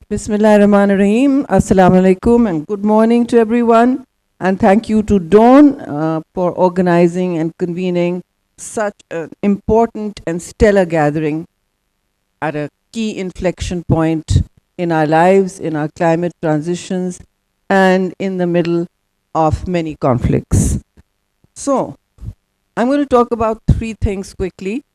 Bismillahirrahmanirrahim. Assalamu alaikum and good morning to everyone. And thank you to Dawn for organizing and convening such an important and stellar gathering at a key inflection point in our lives, in our climate transitions, and in the middle of many conflicts. So, I'm going to talk about three things quickly.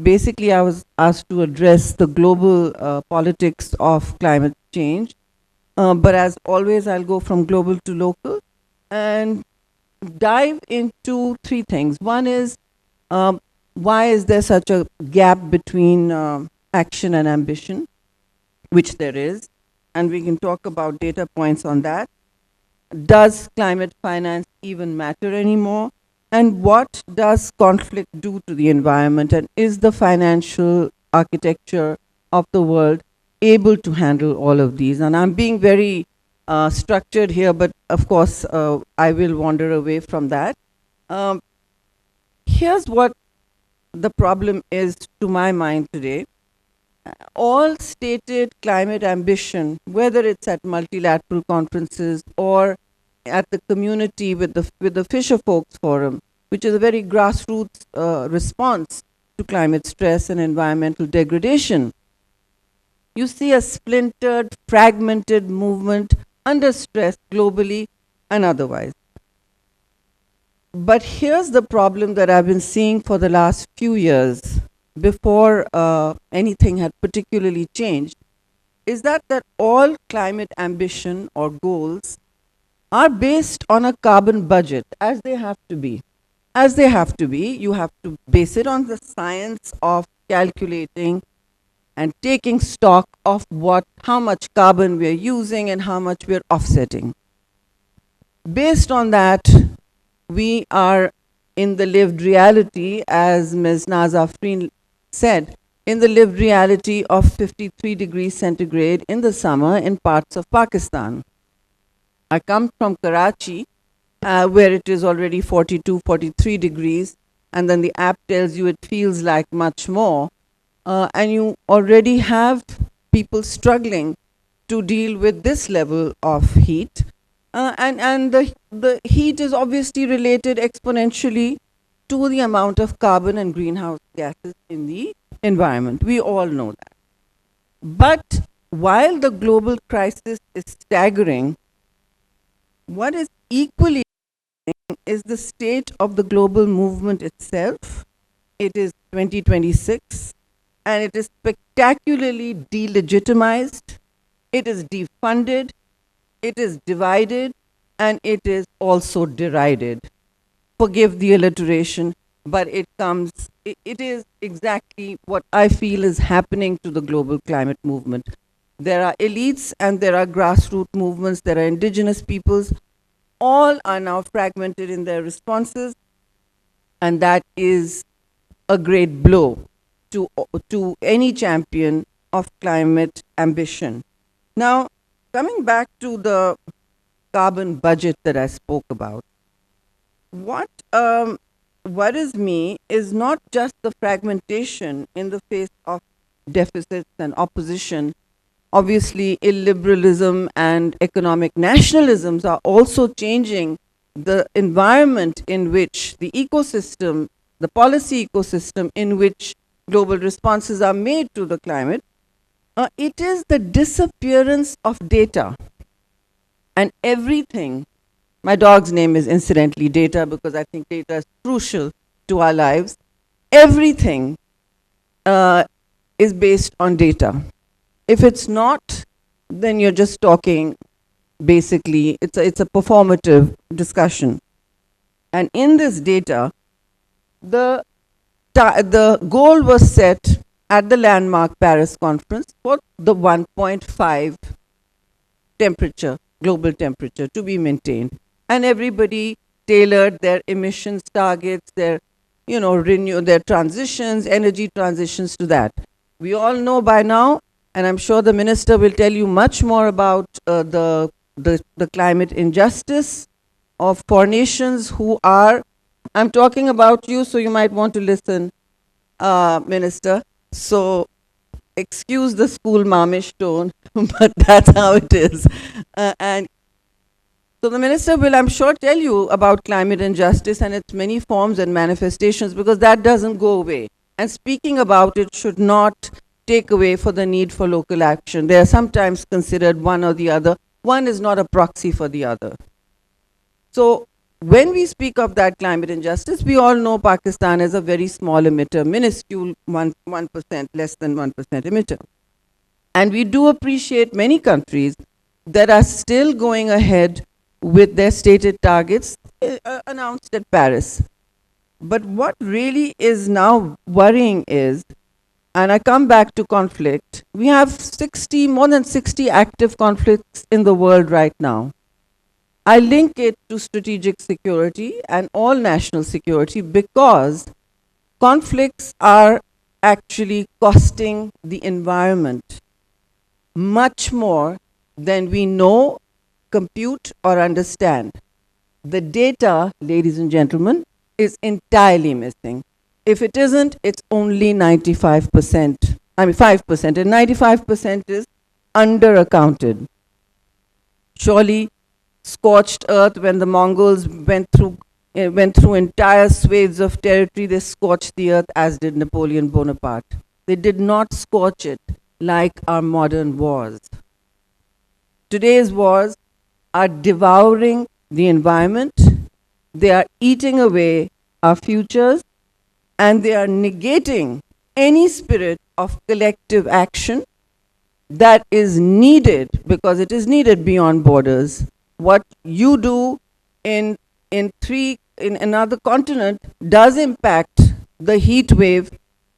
Basically, I was asked to address the global politics of climate change. But as always, I'll go from global to local and dive into three things. One is, why is there such a gap between action and ambition, which there is, and we can talk about data points on that. Does climate finance even matter anymore? And what does conflict do to the environment? And is the financial architecture of the world able to handle all of these? And I'm being very structured here, but of course, I will wander away from that. Here's what the problem is to my mind today. All stated climate ambition, whether it's at multilateral conferences or at the community with the Fisher Folks Forum, which is a very grassroots response to climate stress and environmental degradation, you see a splintered, fragmented movement under stress globally and otherwise. But here's the problem that I've been seeing for the last few years, before anything had particularly changed, is that all climate ambition or goals are based on a carbon budget, as they have to be. As they have to be, you have to base it on the science of calculating and taking stock of how much carbon we're using and how much we're offsetting. Based on that, we are in the lived reality, as Ms. Naza Freen said, in the lived reality of 53 degrees centigrade in the summer in parts of Pakistan. I come from Karachi, where it is already 42, 43 degrees, and then the app tells you it feels like much more, and you already have people struggling to deal with this level of heat. And the heat is obviously related exponentially to the amount of carbon and greenhouse gases in the environment. We all know that. But while the global crisis is staggering, what is equally is the state of the global movement itself. It is 2026, and it is spectacularly delegitimized, it is defunded, it is divided, and it is also derided. Forgive the alliteration, but it is exactly what I feel is happening to the global climate movement. There are elites and there are grassroots movements, there are indigenous peoples, all are now fragmented in their responses, and that is a great blow to any champion of climate ambition. Now, coming back to the carbon budget that I spoke about, what worries me is not just the fragmentation in the face of deficits and opposition. Obviously, illiberalism and economic nationalisms are also changing the environment in which the ecosystem, the policy ecosystem in which global responses are made to the climate. It is the disappearance of data. And everything, my dog's name is incidentally Data, because I think data is crucial to our lives. Everything is based on data. If it's not, then you're just talking, basically, it's a performative discussion. And in this data, the goal was set at the landmark Paris conference for the 1.5 temperature, global temperature, to be maintained. And everybody tailored their emissions targets, their their transitions, energy transitions to that. We all know by now, and I'm sure the minister will tell you much more about the climate injustice of four nations who are, I'm talking about you, so you might want to listen, Minister. So excuse the school momish tone, but that's how it is. And so the minister will, I'm sure, tell you about climate injustice and its many forms and manifestations, because that doesn't go away. And speaking about it should not take away for the need for local action. They are sometimes considered one or the other. One is not a proxy for the other. So when we speak of that climate injustice, we all know Pakistan is a very small emitter, minuscule 1%, less than 1% emitter. And we do appreciate many countries that are still going ahead with their stated targets announced at Paris. But what really is now worrying is, and I come back to conflict, we have more than 60 active conflicts in the world right now. I link it to strategic security and all national security, because conflicts are actually costing the environment much more than we know, compute, or understand. The data, ladies and gentlemen, is entirely missing. If it isn't, it's only 95%. 5%, and 95% is underaccounted. Surely, scorched earth, when the Mongols went through entire swathes of territory, they scorched the earth, as did Napoleon Bonaparte. They did not scorch it like our modern wars. Today's wars are devouring the environment, they are eating away our futures, and they are negating any spirit of collective action that is needed, because it is needed beyond borders. What you do in another continent does impact the heat wave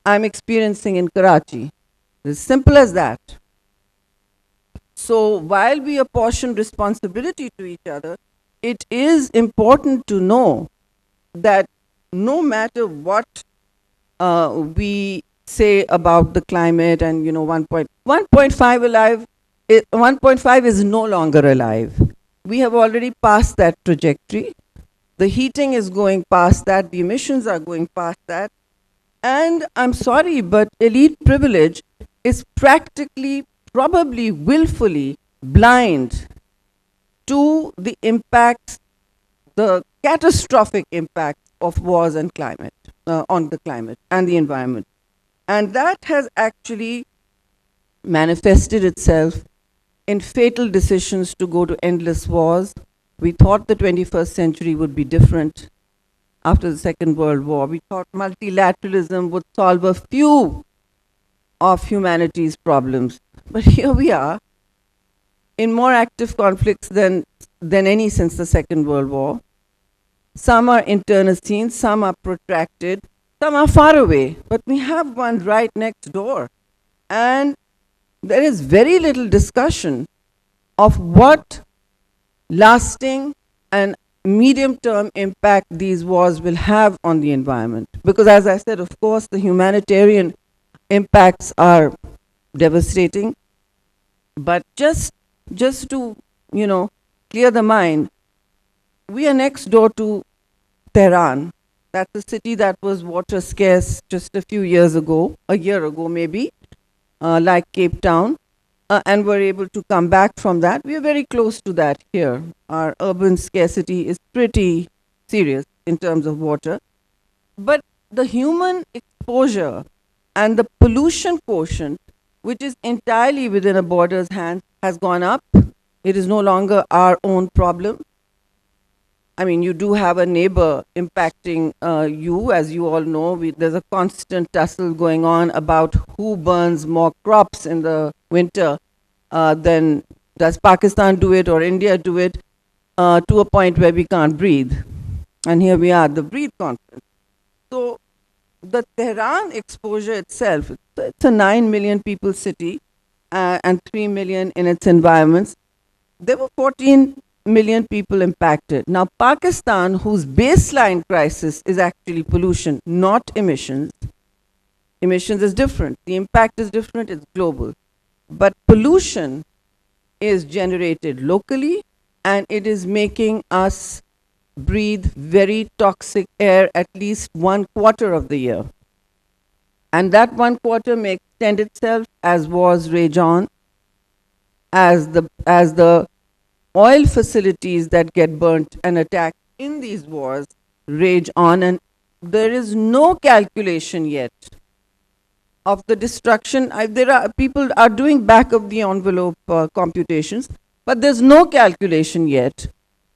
I'm experiencing in Karachi. It's simple as that. So while we apportion responsibility to each other, it is important to know that no matter what we say about the climate, and 1.5 alive, 1.5 is no longer alive. We have already passed that trajectory. The heating is going past that, the emissions are going past that. And I'm sorry, but elite privilege is practically, probably willfully blind to the impacts, the catastrophic impacts of wars and climate, on the climate and the environment. And that has actually manifested itself in fatal decisions to go to endless wars. We thought the 21st century would be different after the Second World War. We thought multilateralism would solve a few of humanity's problems. But here we are, in more active conflicts than any since the Second World War. Some are internecine, some are protracted, some are far away, but we have one right next door. And there is very little discussion of what lasting and medium-term impact these wars will have on the environment. Because as I said, of course, the humanitarian impacts are devastating. But just to, clear the mind, we are next door to Tehran. That's a city that was water scarce just a year ago maybe, like Cape Town, and were able to come back from that. We are very close to that here. Our urban scarcity is pretty serious in terms of water. But the human exposure and the pollution quotient, which is entirely within a border's hands, has gone up. It is no longer our own problem. I mean, you do have a neighbor impacting you, as you all know. There's a constant tussle going on about who burns more crops in the winter. Then does Pakistan do it or India do it, to a point where we can't breathe. And here we are at the Breathe Conference. So the Tehran exposure itself, it's a 9 million people city, and 3 million in its environments. There were 14 million people impacted. Now, Pakistan, whose baseline crisis is actually pollution, not emissions. Emissions is different. The impact is different. It's global. But pollution is generated locally, and it is making us breathe very toxic air at least 1/4 of the year. And that one quarter may extend itself as wars rage on, as the oil facilities that get burnt and attacked in these wars rage on, and there is no calculation yet of the destruction. There are people are doing back of the envelope computations, but there's no calculation yet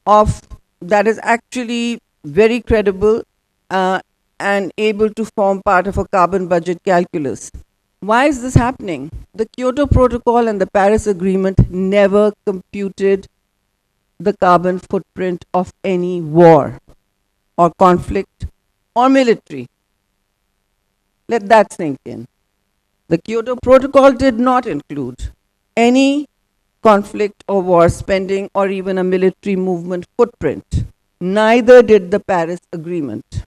of that is actually very credible uh, and able to form part of a carbon budget calculus. Why is this happening? The Kyoto Protocol and the Paris Agreement never computed the carbon footprint of any war or conflict or military. Let that sink in. The Kyoto Protocol did not include any conflict or war spending or even a military movement footprint. Neither did the Paris Agreement.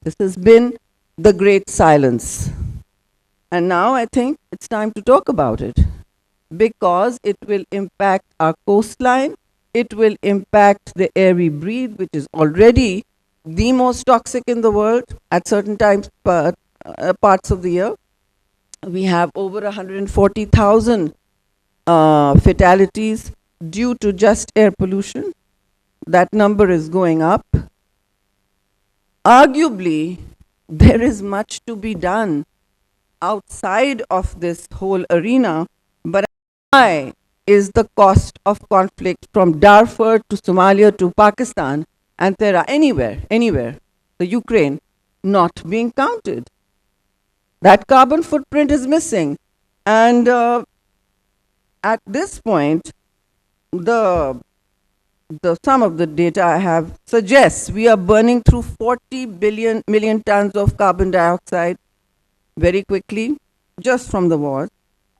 This has been the great silence. And now I think it's time to talk about it, because it will impact our coastline, it will impact the air we breathe, which is already the most toxic in the world at certain times, parts of the year. We have over 140,000 fatalities due to just air pollution. That number is going up. Arguably, there is much to be done outside of this whole arena, but why is the cost of conflict from Darfur to Somalia to Pakistan and there are anywhere, the Ukraine, not being counted? That carbon footprint is missing. And at this point, the sum of the data I have suggests we are burning through 40 million tons of carbon dioxide very quickly, just from the war.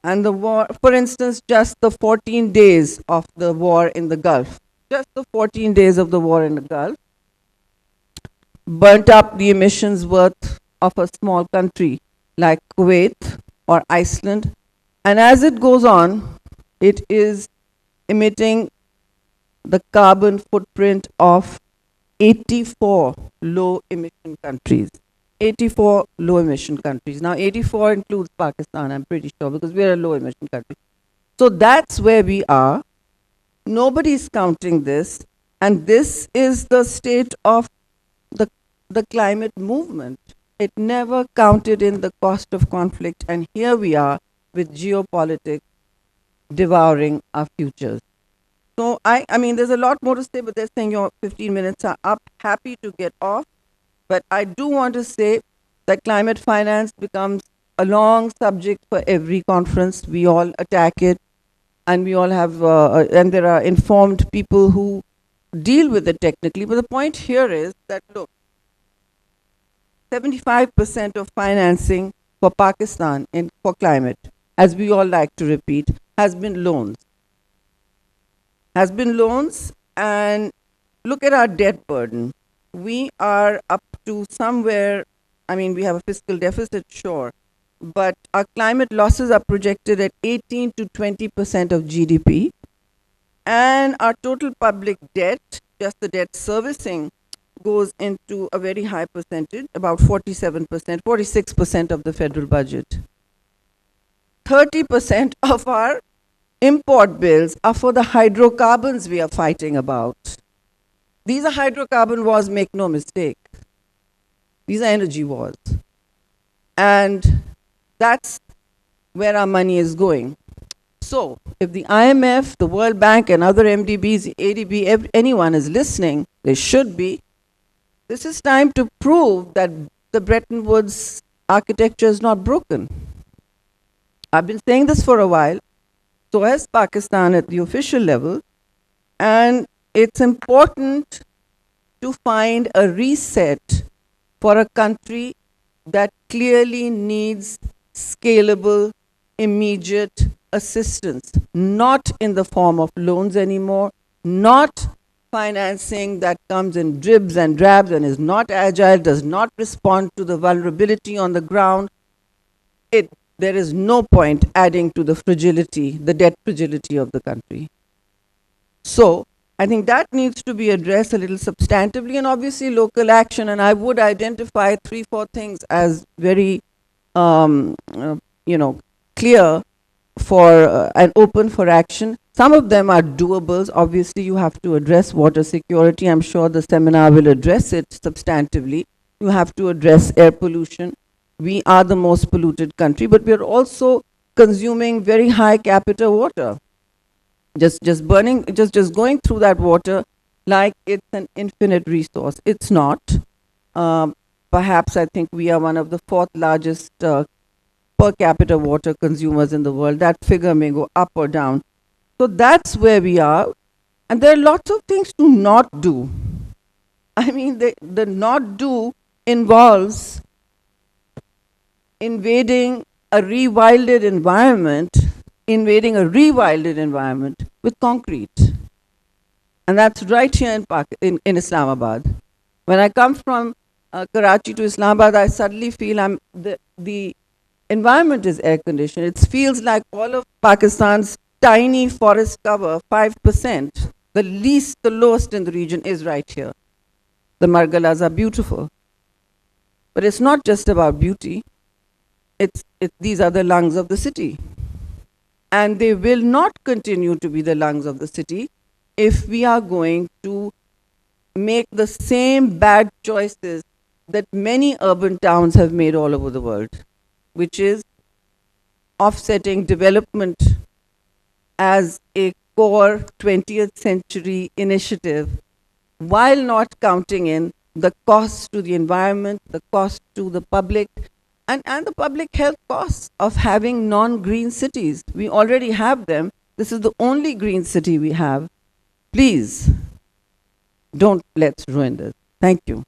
And the war, for instance, just the 14 days of the war in the Gulf, just the 14 days of the war in the Gulf, burnt up the emissions worth of a small country like Kuwait or Iceland. And as it goes on, it is emitting the carbon footprint of 84 low emission countries. 84 low emission countries. Now 84 includes Pakistan, I'm pretty sure, because we're a low emission country. So that's where we are. Nobody's counting this. And this is the state of the climate movement. It never counted in the cost of conflict. And here we are with geopolitics devouring our futures. So I mean, there's a lot more to say, but they're saying your 15 minutes are up. Happy to get off. But I do want to say that climate finance becomes a long subject for every conference. We all attack it, and we all have, and there are informed people who deal with it technically. But the point here is that, look, 75% of financing for Pakistan for climate, as we all like to repeat, has been loans. And look at our debt burden. We are up to somewhere, I mean, we have a fiscal deficit, sure, but our climate losses are projected at 18 to 20% of GDP. And our total public debt, just the debt servicing, goes into a very high percentage, about 47%, 46% of the federal budget. 30% of our import bills are for the hydrocarbons we are fighting about. These are hydrocarbon wars, make no mistake. These are energy wars. And that's where our money is going. So if the IMF, the World Bank, and other MDBs, ADB, anyone is listening, they should be. This is time to prove that the Bretton Woods architecture is not broken. I've been saying this for a while. So has Pakistan at the official level. And it's important to find a reset for a country that clearly needs scalable, immediate assistance, not in the form of loans anymore, not financing that comes in dribs and drabs and is not agile, does not respond to the vulnerability on the ground. There is no point adding to the fragility, the debt fragility of the country. So I think that needs to be addressed a little substantively, and obviously local action. And I would identify 3-4 things as very clear for and open for action. Some of them are doables. Obviously, you have to address water security. I'm sure the seminar will address it substantively. You have to address air pollution. We are the most polluted country, but we are also consuming very high capita water. Just burning, just going through that water like it's an infinite resource. It's not. Perhaps I think we are one of the fourth largest per capita water consumers in the world. That figure may go up or down. So that's where we are. And there are lots of things to not do. I mean, the not do involves invading a rewilded environment with concrete. And that's right here in Islamabad. When I come from Karachi to Islamabad, I suddenly feel the environment is air conditioned. It feels like all of Pakistan's tiny forest cover, 5%, the lowest in the region, is right here. The Margalas are beautiful. But it's not just about beauty. These are the lungs of the city. And they will not continue to be the lungs of the city if we are going to make the same bad choices that many urban towns have made all over the world, which is offsetting development as a core 20th century initiative while not counting in the cost to the environment, the cost to the public, and the public health costs of having non-green cities. We already have them. This is the only green city we have. Please, let's ruin this. Thank you.